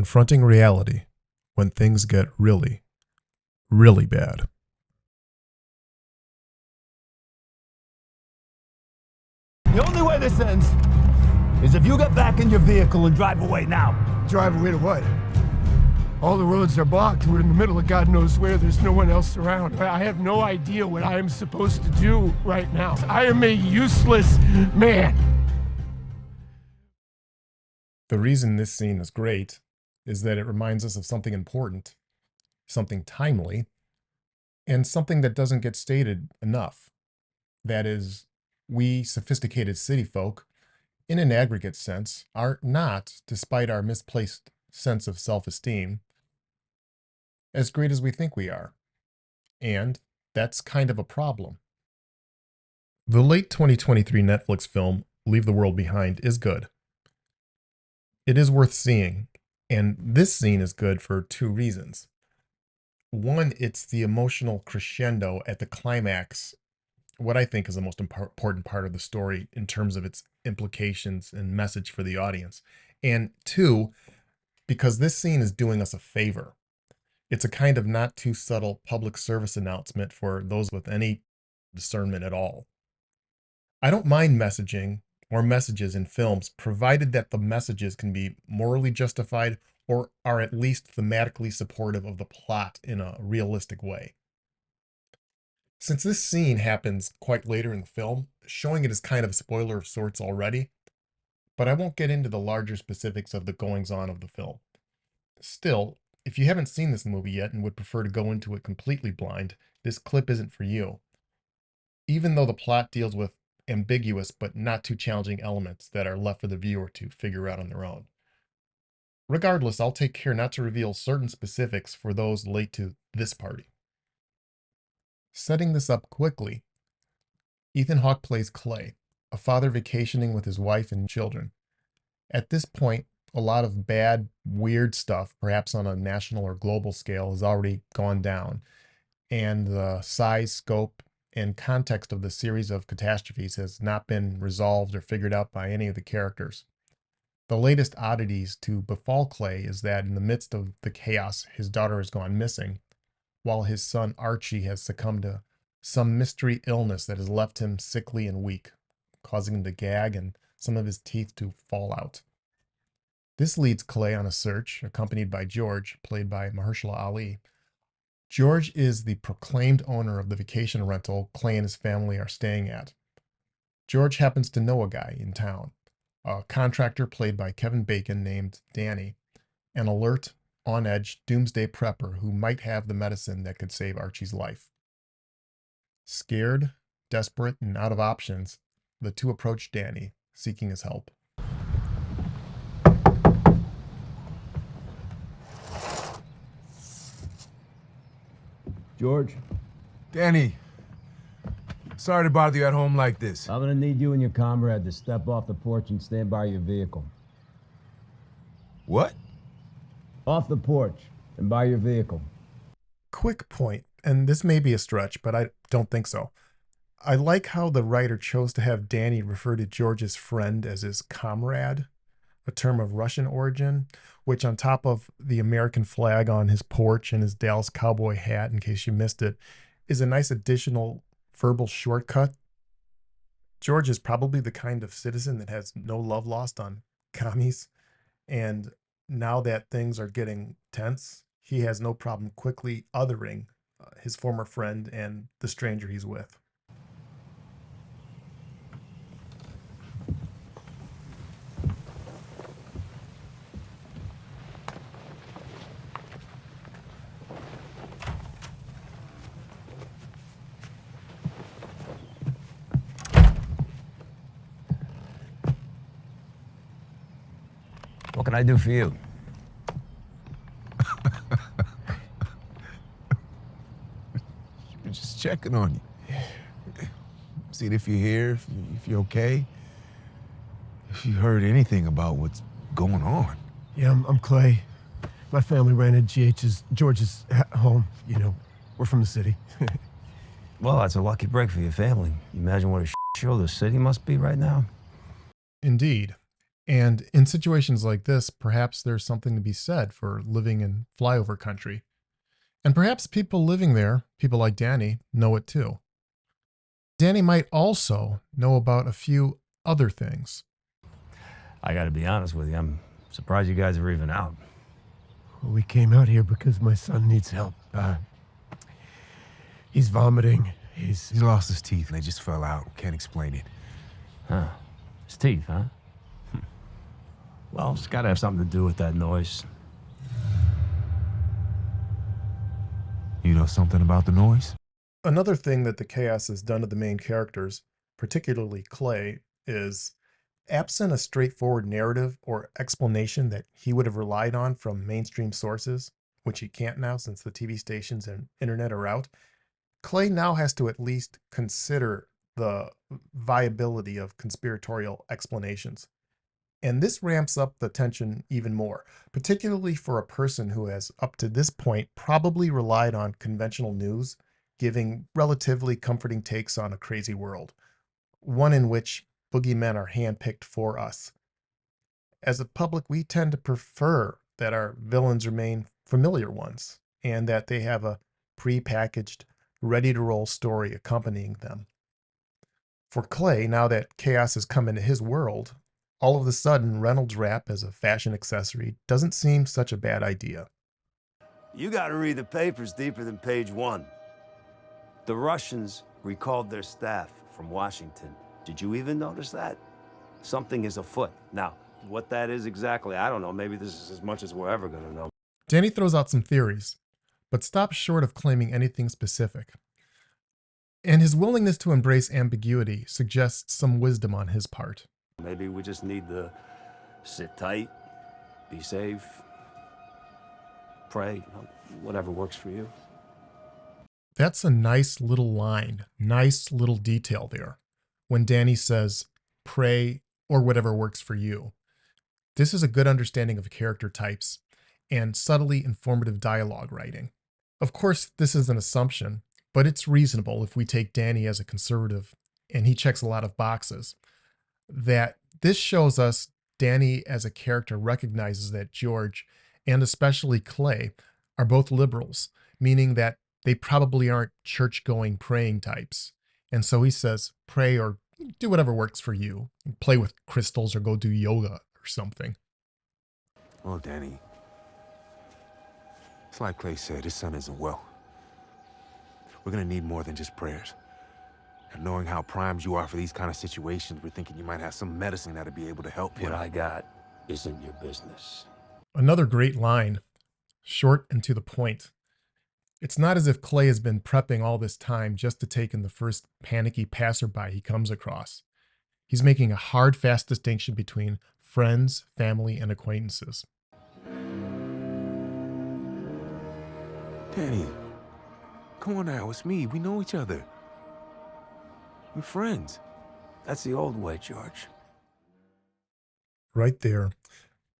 confronting reality when things get really, really bad. The only way this ends is if you get back in your vehicle and drive away now. Drive away to what? All the roads are blocked. We're in the middle of God knows where. There's no one else around. I have no idea what I am supposed to do right now. I am a useless man. The reason this scene is great is that it reminds us of something important, something timely, and something that doesn't get stated enough. That is, we sophisticated city folk, in an aggregate sense, are not, despite our misplaced sense of self-esteem, as great as we think we are. And that's kind of a problem. The late 2023 Netflix film, Leave the World Behind, is good. It is worth seeing, and this scene is good for two reasons. One, it's the emotional crescendo at the climax, what I think is the most important part of the story in terms of its implications and message for the audience. And two, because this scene is doing us a favor. It's a kind of not too subtle public service announcement for those with any discernment at all. I don't mind messaging or messages in films, provided that the messages can be morally justified or are at least thematically supportive of the plot in a realistic way. Since this scene happens quite later in the film, showing it is kind of a spoiler of sorts already, but I won't get into the larger specifics of the goings-on of the film. Still, if you haven't seen this movie yet and would prefer to go into it completely blind, this clip isn't for you. Even though the plot deals with ambiguous but not too challenging elements that are left for the viewer to figure out on their own. Regardless, I'll take care not to reveal certain specifics for those late to this party. Setting this up quickly, Ethan Hawke plays Clay, a father vacationing with his wife and children. At this point, a lot of bad, weird stuff, perhaps on a national or global scale, has already gone down, and the size, scope, and context of the series of catastrophes has not been resolved or figured out by any of the characters. The latest oddities to befall Clay is that in the midst of the chaos, his daughter has gone missing, while his son Archie has succumbed to some mystery illness that has left him sickly and weak, causing him to gag and some of his teeth to fall out. This leads Clay on a search, accompanied by George, played by Mahershala Ali. George is the proclaimed owner of the vacation rental Clay and his family are staying at. George happens to know a guy in town, a contractor played by Kevin Bacon named Danny, an alert, on-edge doomsday prepper who might have the medicine that could save Archie's life. Scared, desperate, and out of options, the two approach Danny, seeking his help. George? Danny, sorry to bother you at home like this. I'm gonna need you and your comrade to step off the porch and stand by your vehicle. What? Off the porch and by your vehicle. Quick point, and this may be a stretch, but I don't think so. I like how the writer chose to have Danny refer to George's friend as his comrade, a term of Russian origin, which on top of the American flag on his porch and his Dallas Cowboy hat, in case you missed it, is a nice additional verbal shortcut. George is probably the kind of citizen that has no love lost on commies, and now that things are getting tense, he has no problem quickly othering his former friend and the stranger he's with. What can I do for you? We're just checking on you. Seeing if you're here, if you're okay. If you heard anything about what's going on. Yeah, I'm Clay. My family rented George's home. You know, we're from the city. Well, that's a lucky break for your family. You imagine what a show the city must be right now? Indeed. And in situations like this, perhaps there's something to be said for living in flyover country. And perhaps people living there, people like Danny, know it too. Danny might also know about a few other things. I gotta be honest with you, I'm surprised you guys are even out. We came out here because my son needs help. He's vomiting. He lost his teeth and they just fell out. Can't explain it. Huh. His teeth, huh? Well, it's gotta have something to do with that noise. You know something about the noise? Another thing that the chaos has done to the main characters, particularly Clay, is absent a straightforward narrative or explanation that he would have relied on from mainstream sources, which he can't now since the TV stations and internet are out. Clay now has to at least consider the viability of conspiratorial explanations. And this ramps up the tension even more, particularly for a person who has, up to this point, probably relied on conventional news, giving relatively comforting takes on a crazy world, one in which boogeymen are handpicked for us. As a public, we tend to prefer that our villains remain familiar ones and that they have a pre-packaged, ready-to-roll story accompanying them. For Clay, now that chaos has come into his world, all of a sudden Reynolds Wrap as a fashion accessory doesn't seem such a bad idea. You gotta read the papers deeper than page 1. The Russians recalled their staff from Washington. Did you even notice that? Something is afoot. Now, what that is exactly, I don't know. Maybe this is as much as we're ever gonna know. Danny throws out some theories, but stops short of claiming anything specific. And his willingness to embrace ambiguity suggests some wisdom on his part. Maybe we just need to sit tight, be safe, pray, whatever works for you. That's a nice little line, nice little detail there, when Danny says, pray or whatever works for you. This is a good understanding of character types and subtly informative dialogue writing. Of course, this is an assumption, but it's reasonable if we take Danny as a conservative, and he checks a lot of boxes, that this shows us Danny as a character recognizes that George, and especially Clay, are both liberals, meaning that they probably aren't church-going praying types. And so he says, pray or do whatever works for you. Play with crystals or go do yoga or something. Well, Danny, it's like Clay said, his son isn't well. We're gonna need more than just prayers. And knowing how primed you are for these kind of situations, we're thinking you might have some medicine that'll be able to help him. What I got isn't your business. Another great line, short and to the point. It's not as if Clay has been prepping all this time just to take in the first panicky passerby he comes across. He's making a hard, fast distinction between friends, family, and acquaintances. Danny, come on now, it's me. We know each other. We're friends. That's the old way, George. Right there,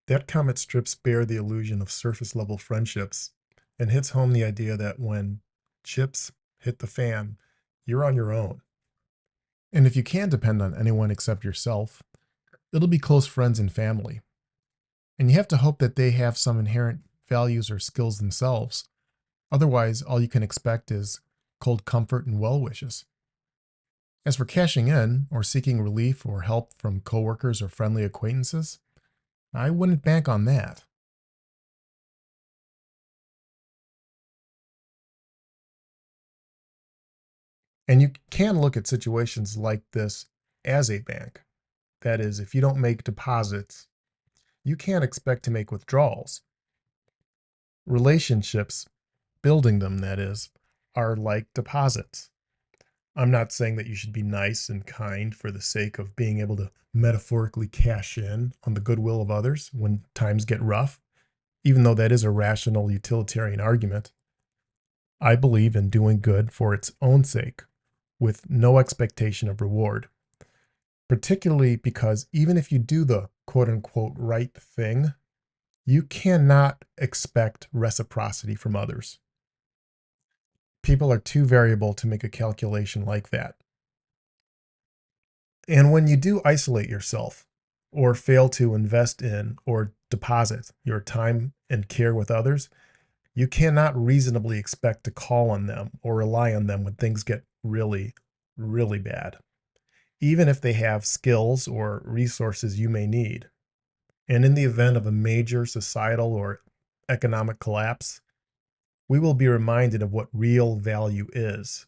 that comment strips bare the illusion of surface-level friendships and hits home the idea that when chips hit the fan, you're on your own. And if you can't depend on anyone except yourself, it'll be close friends and family. And you have to hope that they have some inherent values or skills themselves. Otherwise, all you can expect is cold comfort and well wishes. As for cashing in or seeking relief or help from coworkers or friendly acquaintances, I wouldn't bank on that. And you can look at situations like this as a bank. That is, if you don't make deposits, you can't expect to make withdrawals. Relationships, building them, that is, are like deposits. I'm not saying that you should be nice and kind for the sake of being able to metaphorically cash in on the goodwill of others when times get rough, even though that is a rational utilitarian argument. I believe in doing good for its own sake, with no expectation of reward, particularly because even if you do the quote-unquote right thing, you cannot expect reciprocity from others. People are too variable to make a calculation like that. And when you do isolate yourself, or fail to invest in or deposit your time and care with others, you cannot reasonably expect to call on them or rely on them when things get really, really bad, even if they have skills or resources you may need. And in the event of a major societal or economic collapse, we will be reminded of what real value is,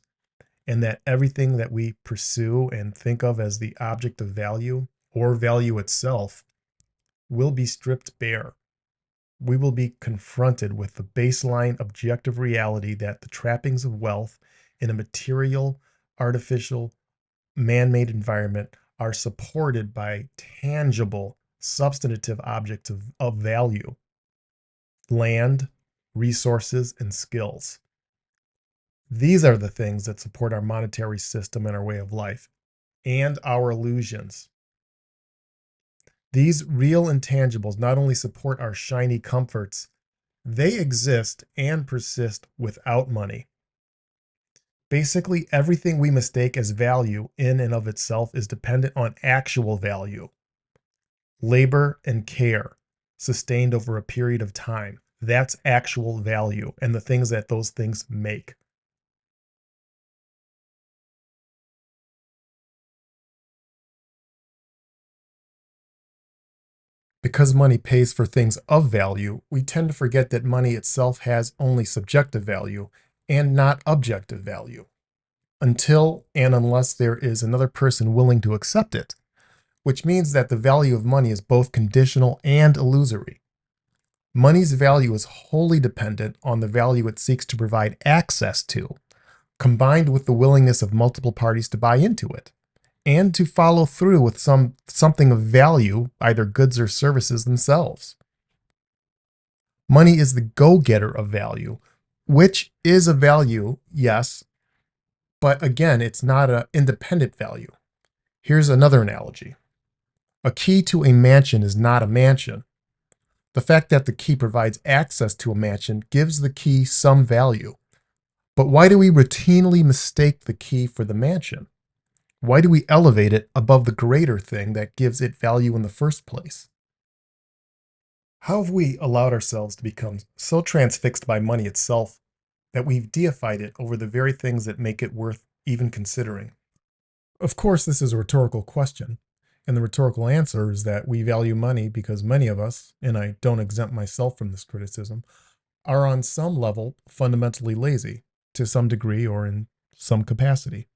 and that everything that we pursue and think of as the object of value or value itself will be stripped bare. We will be confronted with the baseline objective reality that the trappings of wealth in a material, artificial, man-made environment are supported by tangible, substantive objects of value: land, resources, and skills. These are the things that support our monetary system and our way of life, and our illusions. These real intangibles not only support our shiny comforts, they exist and persist without money. Basically, everything we mistake as value in and of itself is dependent on actual value. Labor and care sustained over a period of time. That's actual value and the things that those things make. Because money pays for things of value, we tend to forget that money itself has only subjective value and not objective value, until and unless there is another person willing to accept it, which means that the value of money is both conditional and illusory. Money's value is wholly dependent on the value it seeks to provide access to, combined with the willingness of multiple parties to buy into it, and to follow through with something of value, either goods or services themselves. Money is the go-getter of value, which is a value, yes, but again, it's not an independent value. Here's another analogy. A key to a mansion is not a mansion. The fact that the key provides access to a mansion gives the key some value. But why do we routinely mistake the key for the mansion? Why do we elevate it above the greater thing that gives it value in the first place? How have we allowed ourselves to become so transfixed by money itself that we've deified it over the very things that make it worth even considering? Of course, this is a rhetorical question, and the rhetorical answer is that we value money because many of us, and I don't exempt myself from this criticism, are on some level fundamentally lazy, to some degree or in some capacity.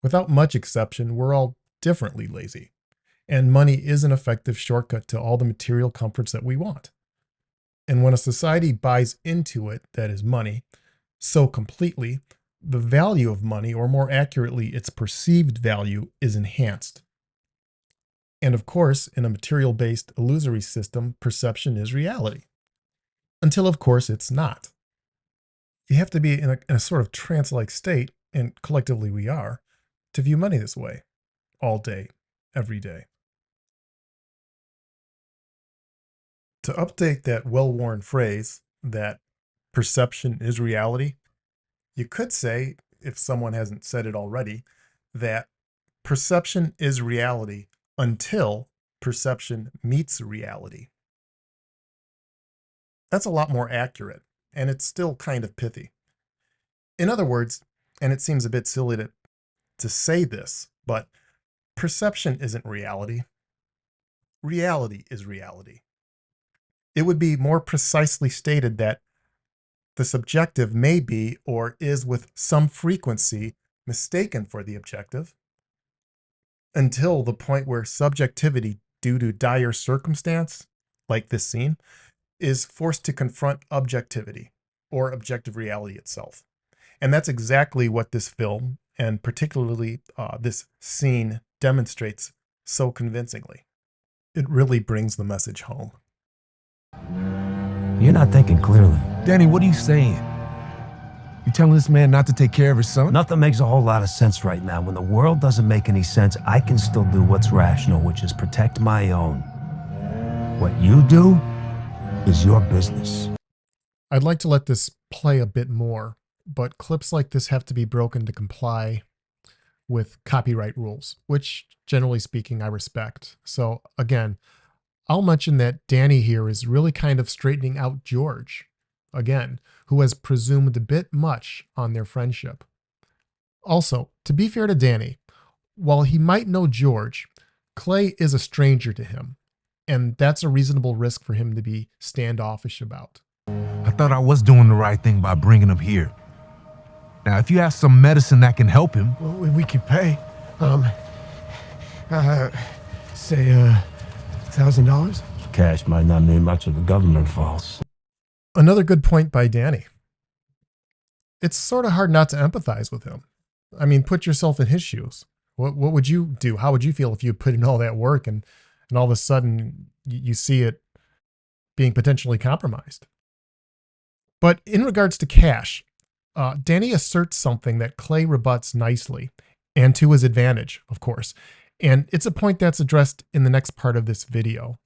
Without much exception, we're all differently lazy, and money is an effective shortcut to all the material comforts that we want. And when a society buys into it, that is money, so completely, the value of money, or more accurately, its perceived value, is enhanced. And of course, in a material-based illusory system, perception is reality. Until, of course, it's not. You have to be in a sort of trance-like state, and collectively we are, to view money this way, all day, every day. To update that well-worn phrase, that perception is reality, you could say, if someone hasn't said it already, that perception is reality until perception meets reality. That's a lot more accurate, and it's still kind of pithy. In other words, and it seems a bit silly to say this, but perception isn't reality. Reality is reality. It would be more precisely stated that the subjective may be or is with some frequency mistaken for the objective, until the point where subjectivity, due to dire circumstance, like this scene, is forced to confront objectivity, or objective reality itself. And that's exactly what this film, and particularly this scene, demonstrates so convincingly. It really brings the message home. You're not thinking clearly. Danny, what are you saying? You telling this man not to take care of his son? Nothing makes a whole lot of sense right now. When the world doesn't make any sense, I can still do what's rational, which is protect my own. What you do is your business. I'd like to let this play a bit more, but clips like this have to be broken to comply with copyright rules, which generally speaking, I respect. So again, I'll mention that Danny here is really kind of straightening out George, again, who has presumed a bit much on their friendship. Also, to be fair to Danny, while he might know George, Clay is a stranger to him, and that's a reasonable risk for him to be standoffish about. I thought I was doing the right thing by bringing him here. Now, if you have some medicine that can help him... Well, we could pay. Say, $1,000? Cash might not mean much if the government falls. Another good point by Danny. It's sort of hard not to empathize with him. I mean, put yourself in his shoes. What would you do? How would you feel if you put in all that work and all of a sudden you see it being potentially compromised? But in regards to cash, Danny asserts something that Clay rebuts nicely, and to his advantage, of course. And it's a point that's addressed in the next part of this video.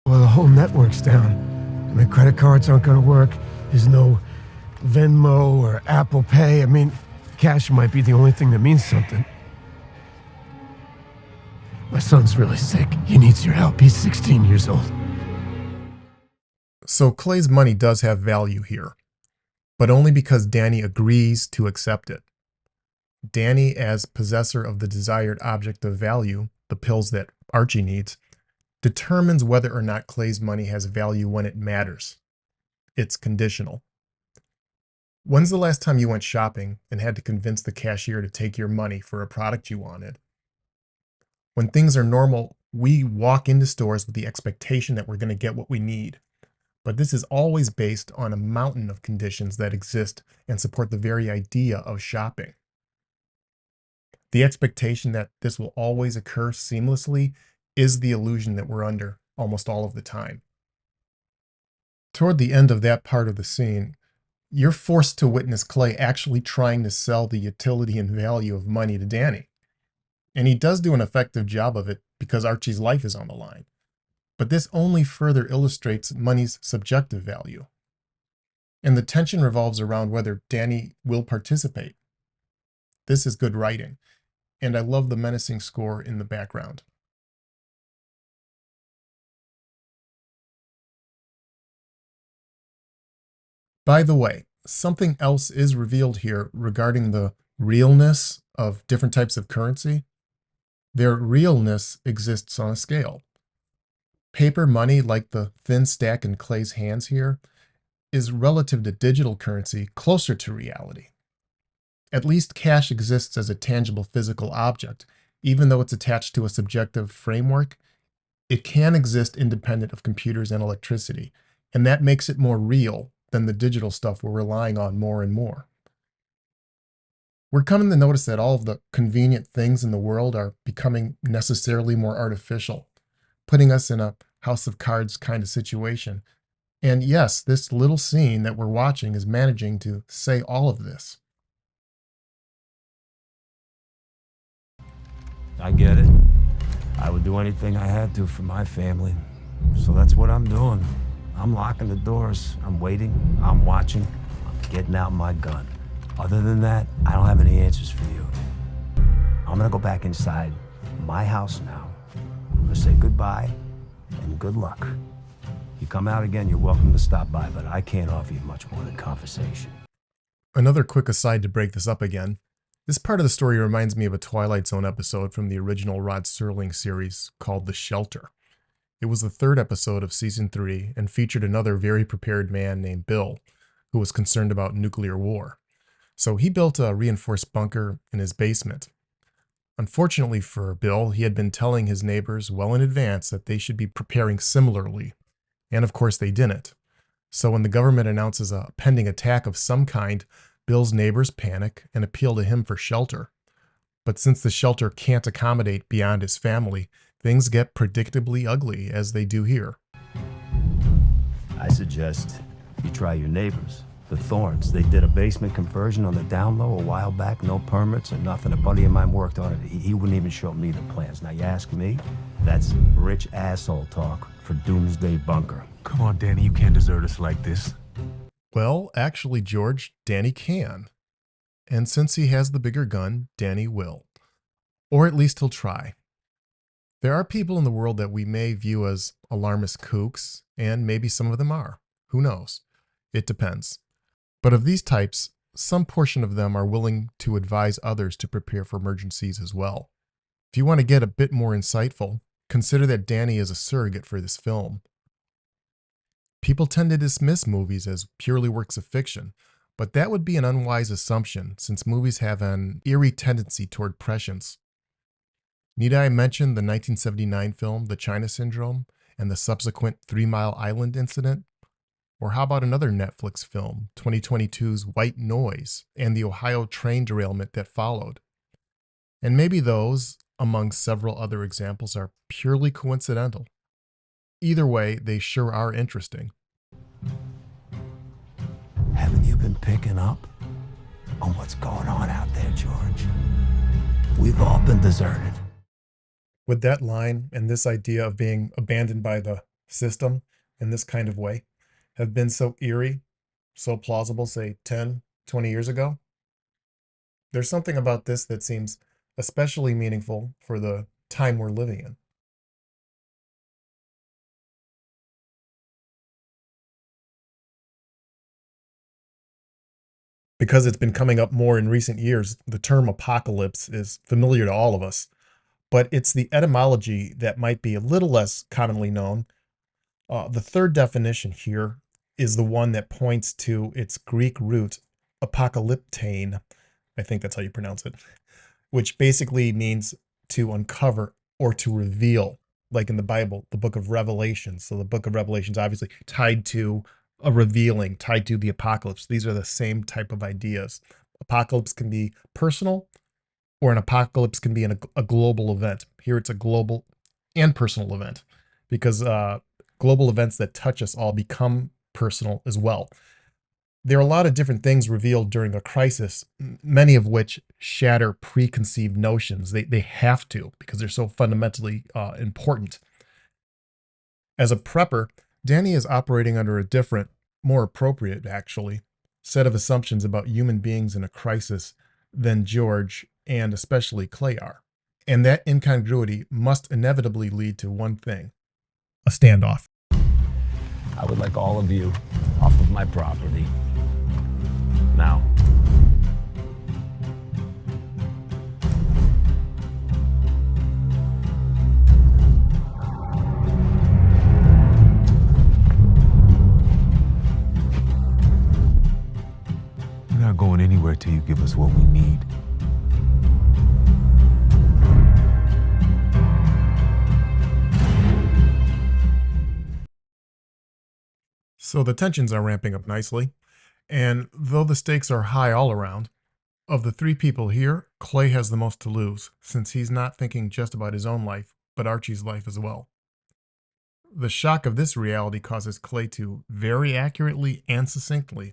Well, the whole network's down. I mean, credit cards aren't going to work. There's no Venmo or Apple Pay. I mean, cash might be the only thing that means something. My son's really sick. He needs your help. He's 16 years old. So Clay's money does have value here, but only because Danny agrees to accept it. Danny, as possessor of the desired object of value, the pills that Archie needs, determines whether or not Clay's money has value when it matters. It's conditional. When's the last time you went shopping and had to convince the cashier to take your money for a product you wanted? When things are normal, we walk into stores with the expectation that we're going to get what we need. But this is always based on a mountain of conditions that exist and support the very idea of shopping. The expectation that this will always occur seamlessly is the illusion that we're under almost all of the time. Toward the end of that part of the scene, you're forced to witness Clay actually trying to sell the utility and value of money to Danny. And he does do an effective job of it because Archie's life is on the line. But this only further illustrates money's subjective value. And the tension revolves around whether Danny will participate. This is good writing, and I love the menacing score in the background. By the way, something else is revealed here regarding the realness of different types of currency. Their realness exists on a scale. Paper money, like the thin stack in Clay's hands here, is relative to digital currency closer to reality. At least cash exists as a tangible physical object. Even though it's attached to a subjective framework, it can exist independent of computers and electricity, and that makes it more real than the digital stuff we're relying on more and more. We're coming to notice that all of the convenient things in the world are becoming necessarily more artificial, putting us in a House of Cards kind of situation. And yes, this little scene that we're watching is managing to say all of this. I get it. I would do anything I had to for my family. So that's what I'm doing. I'm locking the doors. I'm waiting. I'm watching. I'm getting out my gun. Other than that, I don't have any answers for you. I'm gonna go back inside my house now. I'm gonna say goodbye and good luck. If you come out again, you're welcome to stop by, but I can't offer you much more than conversation. Another quick aside to break this up again. This part of the story reminds me of a Twilight Zone episode from the original Rod Serling series called The Shelter. It was the third episode of season 3 and featured another very prepared man named Bill, who was concerned about nuclear war. So he built a reinforced bunker in his basement. Unfortunately for Bill, he had been telling his neighbors well in advance that they should be preparing similarly. And of course they didn't. So when the government announces a pending attack of some kind, Bill's neighbors panic and appeal to him for shelter. But since the shelter can't accommodate beyond his family, things get predictably ugly, as they do here. I suggest you try your neighbors, the Thorns. They did a basement conversion on the down low a while back, no permits or nothing. A buddy of mine worked on it. He wouldn't even show me the plans. Now you ask me, that's rich asshole talk for Doomsday Bunker. Come on, Danny, you can't desert us like this. Well, actually, George, Danny can. And since he has the bigger gun, Danny will. Or at least he'll try. There are people in the world that we may view as alarmist kooks, and maybe some of them are. Who knows? It depends. But of these types, some portion of them are willing to advise others to prepare for emergencies as well. If you want to get a bit more insightful, consider that Danny is a surrogate for this film. People tend to dismiss movies as purely works of fiction, but that would be an unwise assumption since movies have an eerie tendency toward prescience. Need I mention the 1979 film The China Syndrome and the subsequent 3 Mile Island incident? Or how about another Netflix film, 2022's White Noise, and the Ohio train derailment that followed? And maybe those, among several other examples, are purely coincidental. Either way, they sure are interesting. Haven't you been picking up on what's going on out there, George? We've all been deserted. Would that line and this idea of being abandoned by the system in this kind of way have been so eerie, so plausible, say 10, 20 years ago? There's something about this that seems especially meaningful for the time we're living in. Because it's been coming up more in recent years, the term apocalypse is familiar to all of us, but it's the etymology that might be a little less commonly known. The third definition here is the one that points to its Greek root, apocalyptein, I think that's how you pronounce it, which basically means to uncover or to reveal, like in the Bible, the book of Revelation. So the book of Revelation is obviously tied to a revealing, tied to the apocalypse. These are the same type of ideas. Apocalypse can be personal, or an apocalypse can be a global event. Here it's a global and personal event, because global events that touch us all become personal as well. There are a lot of different things revealed during a crisis, many of which shatter preconceived notions. They have to, because they're so fundamentally important. As a prepper, Danny is operating under a different, more appropriate, actually, set of assumptions about human beings in a crisis than George and especially Clay are. And that incongruity must inevitably lead to one thing: a standoff. I would like all of you off of my property. Now. We're not going anywhere till you give us what we need. So the tensions are ramping up nicely, and though the stakes are high all around, of the three people here, Clay has the most to lose, since he's not thinking just about his own life, but Archie's life as well. The shock of this reality causes Clay to very accurately and succinctly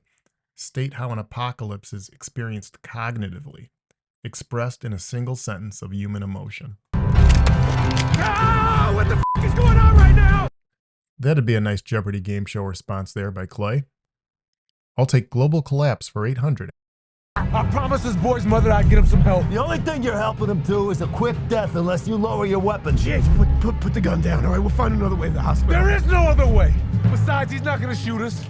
state how an apocalypse is experienced cognitively, expressed in a single sentence of human emotion. Ah, what the f*** is going on right now? That'd be a nice Jeopardy game show response there by Clay. I'll take global collapse for 800. I promised this boy's mother I'd get him some help. The only thing you're helping him do is a quick death unless you lower your weapon. Jeez, put the gun down, all right? We'll find another way to the hospital. There is no other way. Besides, he's not gonna shoot us.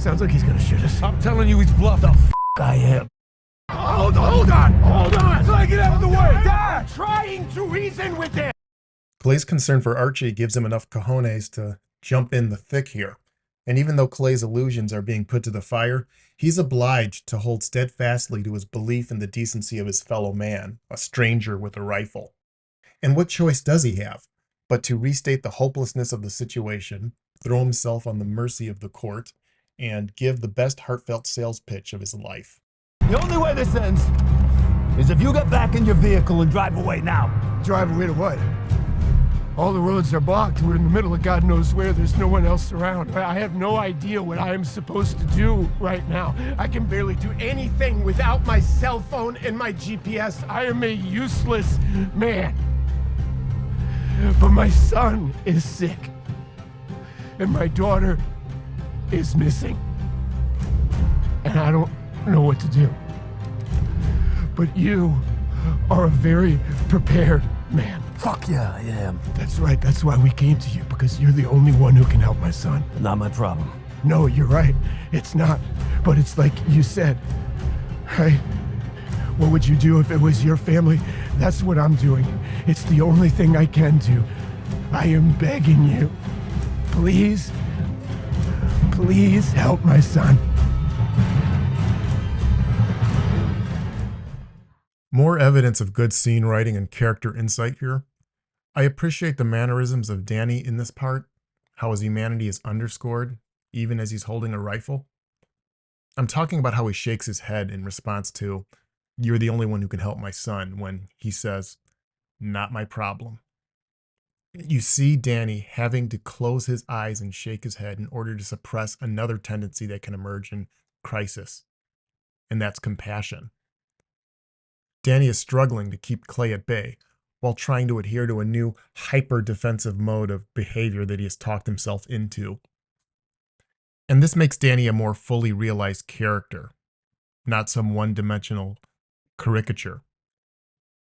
Sounds like he's gonna shoot us. I'm telling you, he's bluffed. The f*** I am. Hold on! Clay, get out of the way! Dad! Trying to reason with him! Clay's concern for Archie gives him enough cojones to jump in the thick here. And even though Clay's illusions are being put to the fire, he's obliged to hold steadfastly to his belief in the decency of his fellow man, a stranger with a rifle. And what choice does he have but to restate the hopelessness of the situation, throw himself on the mercy of the court, and give the best heartfelt sales pitch of his life? The only way this ends is if you get back in your vehicle and drive away now. Drive away to what? All the roads are blocked. We're in the middle of God knows where. There's no one else around. I have no idea what I am supposed to do right now. I can barely do anything without my cell phone and my GPS. I am a useless man. But my son is sick. And my daughter is missing. And I don't know what to do. But you are a very prepared man. Fuck yeah, I am. That's right. That's why we came to you, because you're the only one who can help my son. Not my problem. No, you're right. It's not. But it's like you said, right? What would you do if it was your family? That's what I'm doing. It's the only thing I can do. I am begging you. Please, please help my son. More evidence of good scene writing and character insight here. I appreciate the mannerisms of Danny in this part, how his humanity is underscored, even as he's holding a rifle. I'm talking about how he shakes his head in response to, "You're the only one who can help my son," when he says, "Not my problem." You see Danny having to close his eyes and shake his head in order to suppress another tendency that can emerge in crisis, and that's compassion. Danny is struggling to keep Clay at bay while trying to adhere to a new hyper-defensive mode of behavior that he has talked himself into. And this makes Danny a more fully realized character, not some one-dimensional caricature.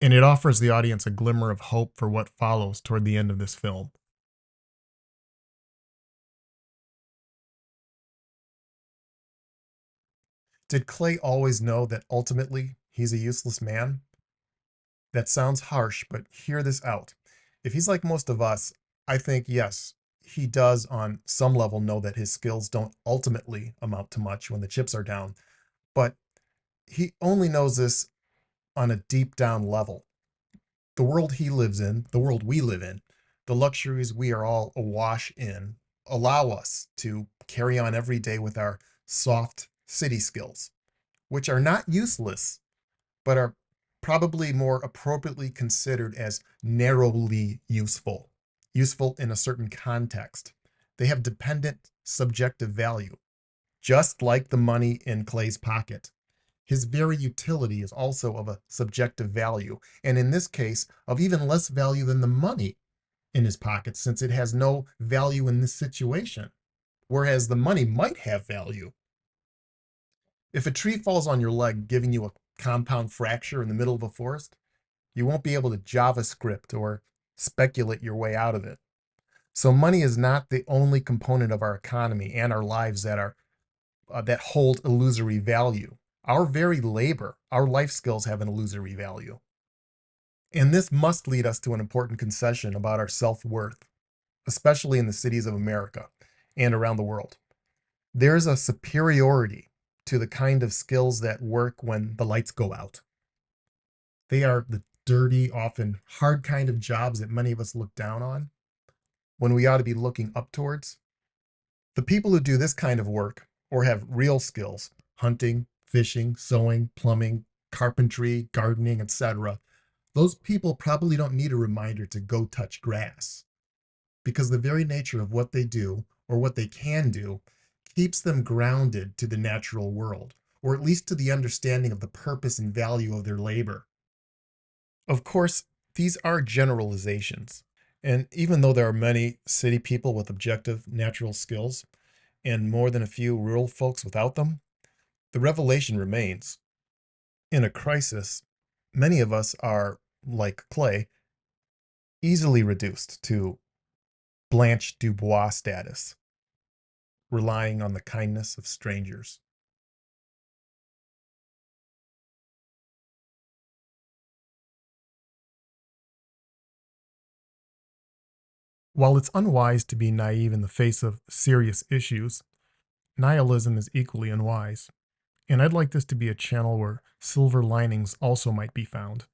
And it offers the audience a glimmer of hope for what follows toward the end of this film. Did Clay always know that ultimately he's a useless man? That sounds harsh, but hear this out. If he's like most of us, I think, yes, he does on some level know that his skills don't ultimately amount to much when the chips are down, but he only knows this on a deep down level. The world he lives in, the world we live in, the luxuries we are all awash in, allow us to carry on every day with our soft city skills, which are not useless, but are probably more appropriately considered as narrowly useful, useful in a certain context. They have dependent subjective value, just like the money in Clay's pocket. His very utility is also of a subjective value, and in this case, of even less value than the money in his pocket, since it has no value in this situation, whereas the money might have value. If a tree falls on your leg, giving you a compound fracture in the middle of a forest, you won't be able to JavaScript or speculate your way out of it. So money is not the only component of our economy and our lives that are that hold illusory value. Our very labor, our life skills have an illusory value. And this must lead us to an important concession about our self-worth, especially in the cities of America and around the world. There's a superiority to the kind of skills that work when the lights go out. They are the dirty, often hard kind of jobs that many of us look down on when we ought to be looking up towards. The people who do this kind of work or have real skills, hunting, fishing, sewing, plumbing, carpentry, gardening, etc., those people probably don't need a reminder to go touch grass, because the very nature of what they do or what they can do keeps them grounded to the natural world, or at least to the understanding of the purpose and value of their labor. Of course, these are generalizations, and even though there are many city people with objective natural skills and more than a few rural folks without them, the revelation remains. In a crisis, many of us are, like Clay, easily reduced to Blanche Dubois status, relying on the kindness of strangers. While it's unwise to be naive in the face of serious issues, nihilism is equally unwise, and I'd like this to be a channel where silver linings also might be found.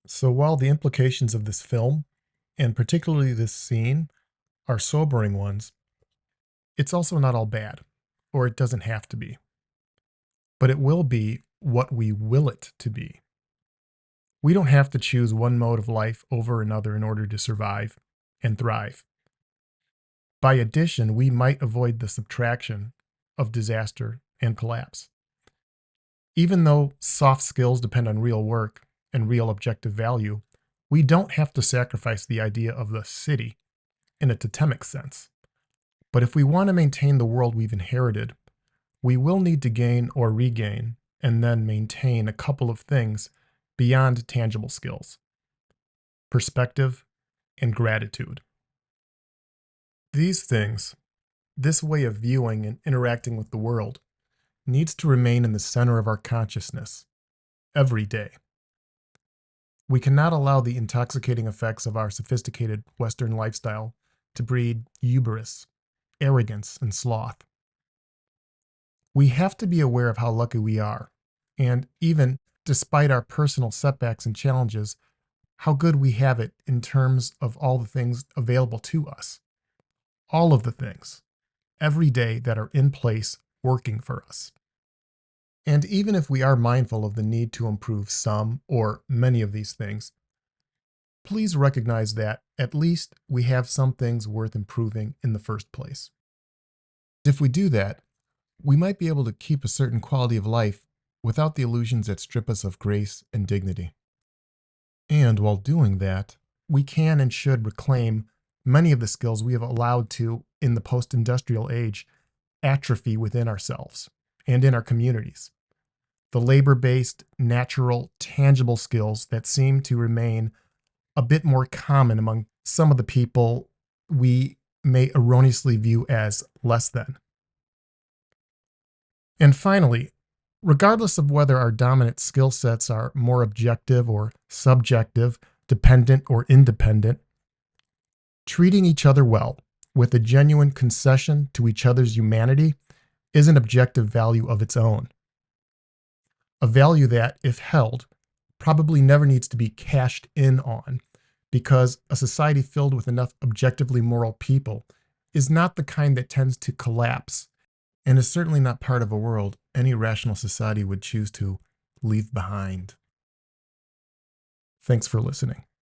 So while the implications of this film, and particularly this scene, are sobering ones, it's also not all bad, or it doesn't have to be. But it will be what we will it to be. We don't have to choose one mode of life over another in order to survive and thrive. By addition, we might avoid the subtraction of disaster and collapse. Even though soft skills depend on real work and real objective value, we don't have to sacrifice the idea of the city in a totemic sense. But if we want to maintain the world we've inherited, we will need to gain or regain and then maintain a couple of things beyond tangible skills: perspective and gratitude. These things, this way of viewing and interacting with the world, needs to remain in the center of our consciousness every day. We cannot allow the intoxicating effects of our sophisticated Western lifestyle to breed hubris, arrogance, and sloth. We have to be aware of how lucky we are, and even despite our personal setbacks and challenges, how good we have it in terms of all the things available to us. All of the things, every day, that are in place working for us. And even if we are mindful of the need to improve some or many of these things, please recognize that at least we have some things worth improving in the first place. If we do that, we might be able to keep a certain quality of life without the illusions that strip us of grace and dignity. And while doing that, we can and should reclaim many of the skills we have allowed to, in the post-industrial age, atrophy within ourselves and in our communities. The labor-based, natural, tangible skills that seem to remain a bit more common among some of the people we may erroneously view as less than. And finally, regardless of whether our dominant skill sets are more objective or subjective, dependent or independent, treating each other well with a genuine concession to each other's humanity is an objective value of its own. A value that, if held, probably never needs to be cashed in on, because a society filled with enough objectively moral people is not the kind that tends to collapse, and is certainly not part of a world any rational society would choose to leave behind. Thanks for listening.